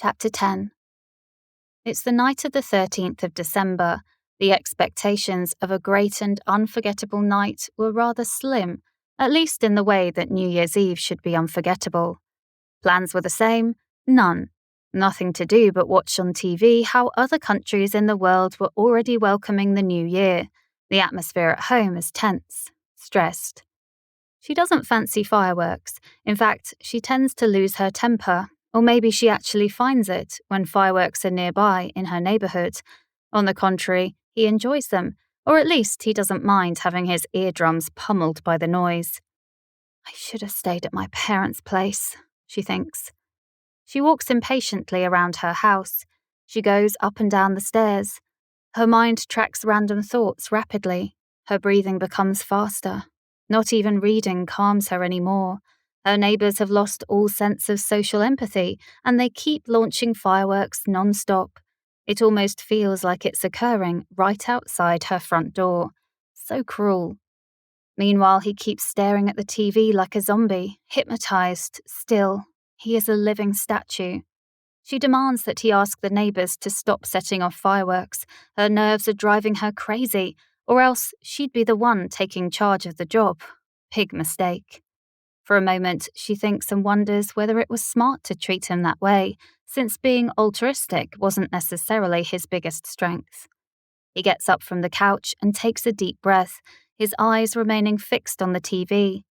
Chapter 10. It's the night of the 13th of December. The expectations of a great and unforgettable night were rather slim, at least in the way that New Year's Eve should be unforgettable. Plans were the same, none. Nothing to do but watch on TV how other countries in the world were already welcoming the new year. The atmosphere at home is tense, stressed. She doesn't fancy fireworks. In fact, she tends to lose her temper, or maybe she actually finds it when fireworks are nearby in her neighborhood. On the contrary, he enjoys them, or at least he doesn't mind having his eardrums pummeled by the noise. I should have stayed at my parents' place, she thinks. She walks impatiently around her house. She goes up and down the stairs. Her mind tracks random thoughts rapidly. Her breathing becomes faster. Not even reading calms her anymore. Her neighbours have lost all sense of social empathy, and they keep launching fireworks non-stop. It almost feels like it's occurring right outside her front door. So cruel. Meanwhile, he keeps staring at the TV like a zombie, hypnotised, still. He is a living statue. She demands that he ask the neighbours to stop setting off fireworks. Her nerves are driving her crazy, or else she'd be the one taking charge of the job. Big mistake. For a moment, she thinks and wonders whether it was smart to treat him that way, since being altruistic wasn't necessarily his biggest strength. He gets up from the couch and takes a deep breath, his eyes remaining fixed on the TV.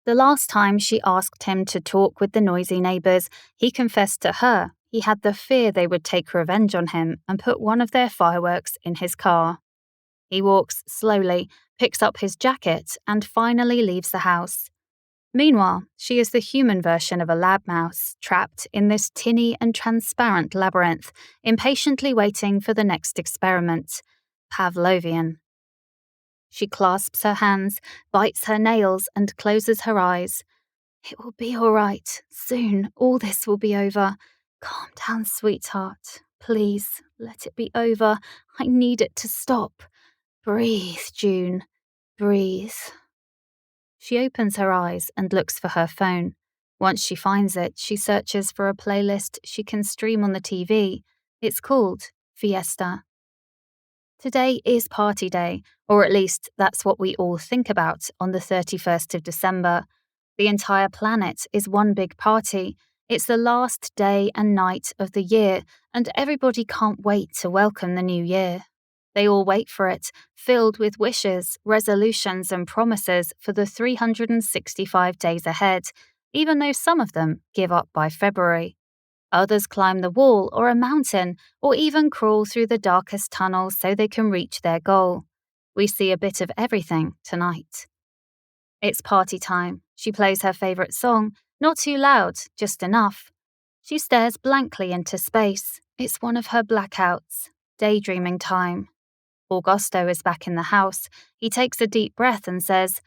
The last time she asked him to talk with the noisy neighbours, he confessed to her he had the fear they would take revenge on him and put one of their fireworks in his car. He walks slowly, picks up his jacket, and finally leaves the house. Meanwhile, she is the human version of a lab mouse, trapped in this tinny and transparent labyrinth, impatiently waiting for the next experiment. Pavlovian. She clasps her hands, bites her nails, and closes her eyes. It will be all right. Soon, all this will be over. Calm down, sweetheart. Please, let it be over. I need it to stop. Breathe, June. Breathe. She opens her eyes and looks for her phone. Once she finds it, she searches for a playlist she can stream on the TV. It's called Fiesta. Today is party day, or at least that's what we all think about on the 31st of December. The entire planet is one big party. It's the last day and night of the year, and everybody can't wait to welcome the new year. They all wait for it, filled with wishes, resolutions, and promises for the 365 days ahead, even though some of them give up by February. Others climb the wall or a mountain, or even crawl through the darkest tunnels so they can reach their goal. We see a bit of everything tonight. It's party time. She plays her favourite song, not too loud, just enough. She stares blankly into space. It's one of her blackouts. Daydreaming time. Augusto is back in the house. He takes a deep breath and says,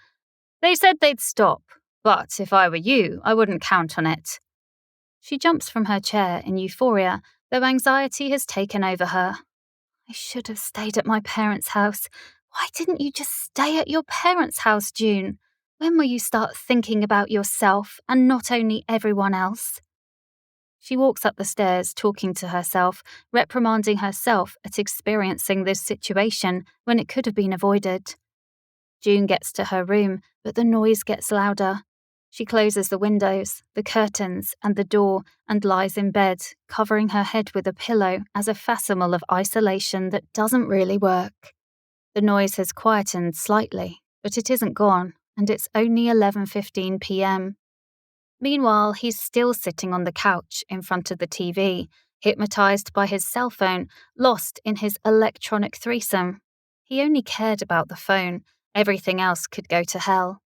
"They said they'd stop, but if I were you, I wouldn't count on it." She jumps from her chair in euphoria, though anxiety has taken over her. I should have stayed at my parents' house. Why didn't you just stay at your parents' house, June? When will you start thinking about yourself and not only everyone else? She walks up the stairs, talking to herself, reprimanding herself at experiencing this situation when it could have been avoided. June gets to her room, but the noise gets louder. She closes the windows, the curtains, and the door, and lies in bed, covering her head with a pillow as a facsimile of isolation that doesn't really work. The noise has quietened slightly, but it isn't gone, and it's only 11:15 p.m. Meanwhile, he's still sitting on the couch in front of the TV, hypnotised by his cell phone, lost in his electronic threesome. He only cared about the phone. Everything else could go to hell.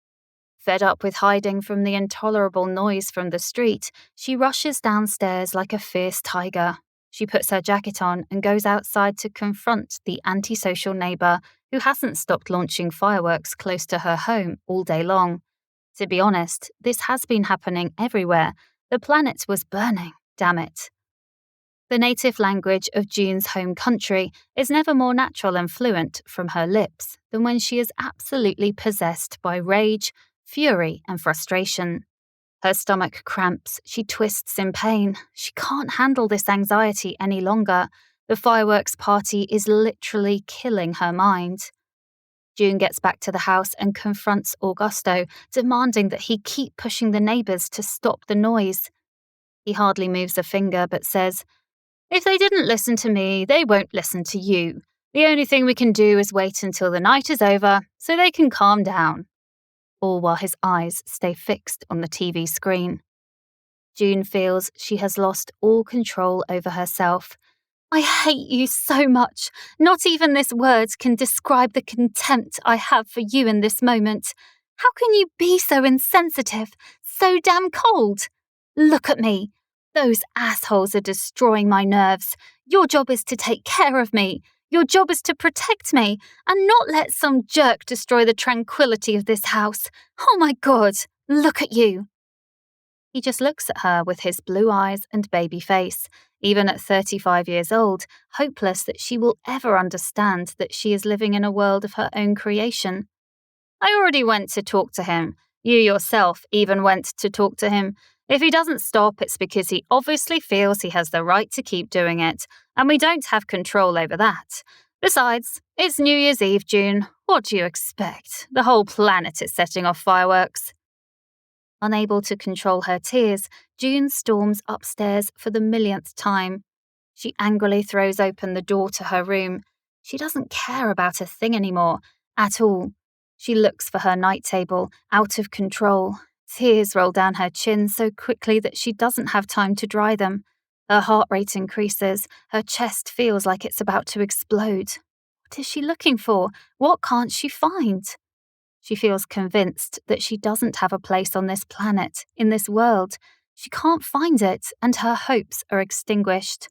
Fed up with hiding from the intolerable noise from the street, she rushes downstairs like a fierce tiger. She puts her jacket on and goes outside to confront the antisocial neighbour who hasn't stopped launching fireworks close to her home all day long. To be honest, this has been happening everywhere. The planet was burning, damn it. The native language of June's home country is never more natural and fluent from her lips than when she is absolutely possessed by rage, fury, and frustration. Her stomach cramps. She twists in pain. She can't handle this anxiety any longer. The fireworks party is literally killing her mind. June gets back to the house and confronts Augusto, demanding that he keep pushing the neighbours to stop the noise. He hardly moves a finger but says, "If they didn't listen to me, they won't listen to you. The only thing we can do is wait until the night is over so they can calm down," all while his eyes stay fixed on the TV screen. June feels she has lost all control over herself. "I hate you so much. Not even this word can describe the contempt I have for you in this moment. How can you be so insensitive, so damn cold? Look at me. Those assholes are destroying my nerves. Your job is to take care of me. Your job is to protect me and not let some jerk destroy the tranquility of this house. Oh my God, look at you." He just looks at her with his blue eyes and baby face, even at 35 years old, hopeless that she will ever understand that she is living in a world of her own creation. "I already went to talk to him. You yourself even went to talk to him. If he doesn't stop, it's because he obviously feels he has the right to keep doing it, and we don't have control over that. Besides, it's New Year's Eve, June. What do you expect? The whole planet is setting off fireworks." Unable to control her tears, June storms upstairs for the millionth time. She angrily throws open the door to her room. She doesn't care about a thing anymore, at all. She looks for her night table, out of control. Tears roll down her chin so quickly that she doesn't have time to dry them. Her heart rate increases. Her chest feels like it's about to explode. What is she looking for? What can't she find? She feels convinced that she doesn't have a place on this planet, in this world. She can't find it, and her hopes are extinguished.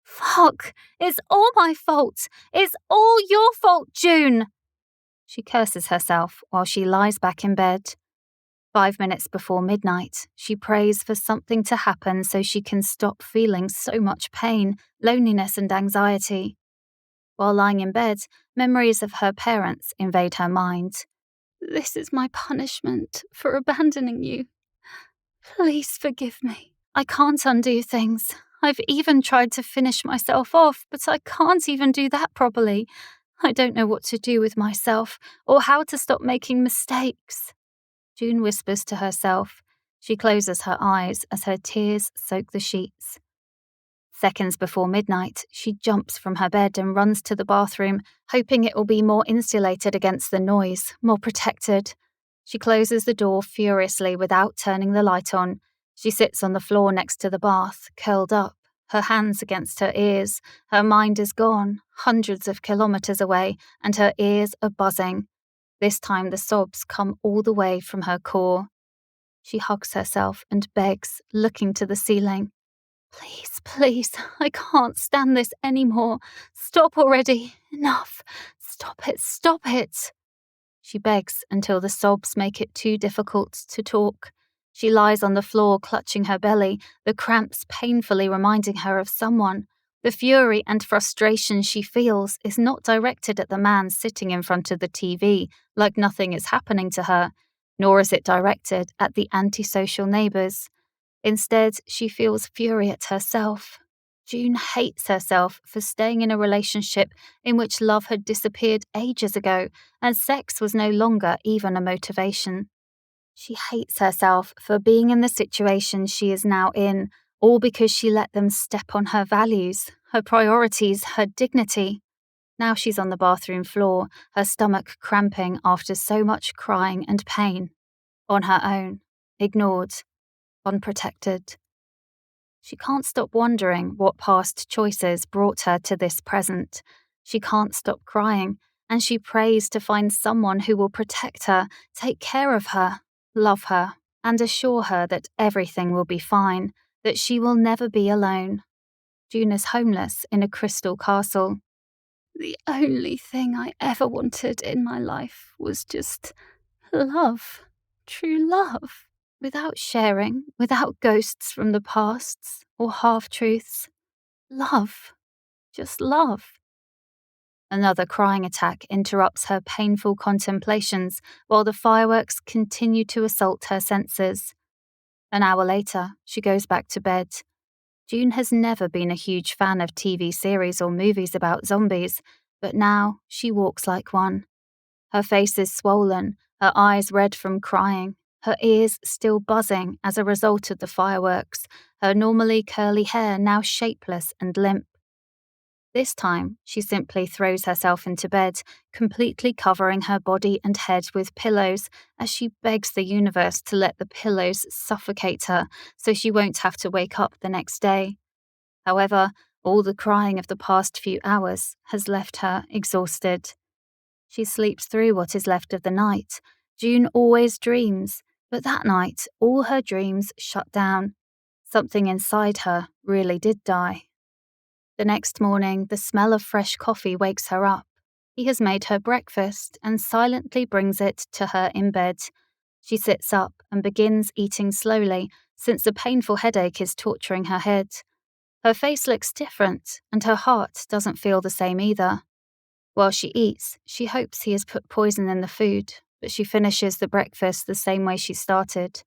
"Fuck! It's all my fault! It's all your fault, June!" She curses herself while she lies back in bed. 5 minutes before midnight, she prays for something to happen so she can stop feeling so much pain, loneliness, and anxiety. While lying in bed, memories of her parents invade her mind. "This is my punishment for abandoning you. Please forgive me. I can't undo things. I've even tried to finish myself off, but I can't even do that properly. I don't know what to do with myself or how to stop making mistakes." June whispers to herself. She closes her eyes as her tears soak the sheets. Seconds before midnight, she jumps from her bed and runs to the bathroom, hoping it will be more insulated against the noise, more protected. She closes the door furiously without turning the light on. She sits on the floor next to the bath, curled up, her hands against her ears. Her mind is gone, hundreds of kilometers away, and her ears are buzzing. This time the sobs come all the way from her core. She hugs herself and begs, looking to the ceiling. "Please, please, I can't stand this anymore. Stop already. Enough. Stop it, stop it." She begs until the sobs make it too difficult to talk. She lies on the floor clutching her belly, the cramps painfully reminding her of someone. The fury and frustration she feels is not directed at the man sitting in front of the TV, like nothing is happening to her, nor is it directed at the antisocial neighbours. Instead, she feels fury at herself. June hates herself for staying in a relationship in which love had disappeared ages ago and sex was no longer even a motivation. She hates herself for being in the situation she is now in, all because she let them step on her values, her priorities, her dignity. Now she's on the bathroom floor, her stomach cramping after so much crying and pain. On her own, ignored, unprotected. She can't stop wondering what past choices brought her to this present. She can't stop crying, and she prays to find someone who will protect her, take care of her, love her, and assure her that everything will be fine, that she will never be alone. June is homeless in a crystal castle. "The only thing I ever wanted in my life was just love, true love. Without sharing, without ghosts from the pasts or half-truths. Love. Just love." Another crying attack interrupts her painful contemplations while the fireworks continue to assault her senses. An hour later, she goes back to bed. June has never been a huge fan of TV series or movies about zombies, but now she walks like one. Her face is swollen, her eyes red from crying, her ears still buzzing as a result of the fireworks, her normally curly hair now shapeless and limp. This time, she simply throws herself into bed, completely covering her body and head with pillows as she begs the universe to let the pillows suffocate her so she won't have to wake up the next day. However, all the crying of the past few hours has left her exhausted. She sleeps through what is left of the night. June always dreams, but that night all her dreams shut down. Something inside her really did die. The next morning, the smell of fresh coffee wakes her up. He has made her breakfast and silently brings it to her in bed. She sits up and begins eating slowly, since a painful headache is torturing her head. Her face looks different, and her heart doesn't feel the same either. While she eats, she hopes he has put poison in the food, but she finishes the breakfast the same way she started,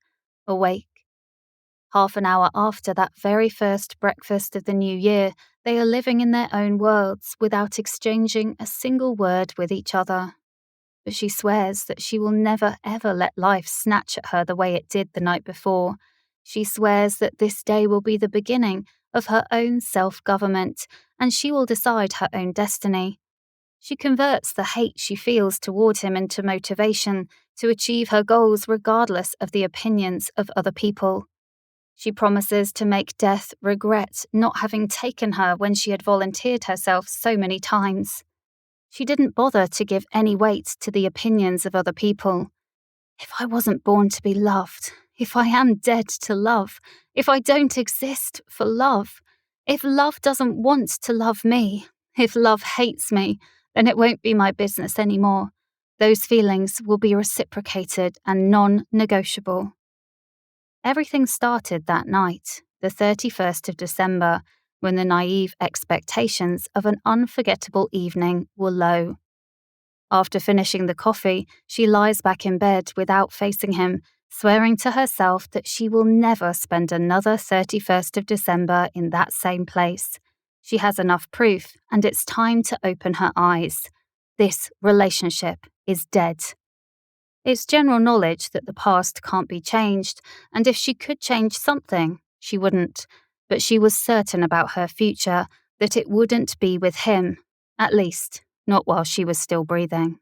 awake. Half an hour after that very first breakfast of the new year, they are living in their own worlds without exchanging a single word with each other. But she swears that she will never ever let life snatch at her the way it did the night before. She swears that this day will be the beginning of her own self-government, and she will decide her own destiny. She converts the hate she feels toward him into motivation to achieve her goals regardless of the opinions of other people. She promises to make death regret not having taken her when she had volunteered herself so many times. She didn't bother to give any weight to the opinions of other people. If I wasn't born to be loved, if I am dead to love, if I don't exist for love, if love doesn't want to love me, if love hates me, then it won't be my business anymore. Those feelings will be reciprocated and non-negotiable. Everything started that night, the 31st of December, when the naive expectations of an unforgettable evening were low. After finishing the coffee, she lies back in bed without facing him, swearing to herself that she will never spend another 31st of December in that same place. She has enough proof, and it's time to open her eyes. This relationship is dead. It's general knowledge that the past can't be changed, and if she could change something, she wouldn't. But she was certain about her future, that it wouldn't be with him, at least, not while she was still breathing.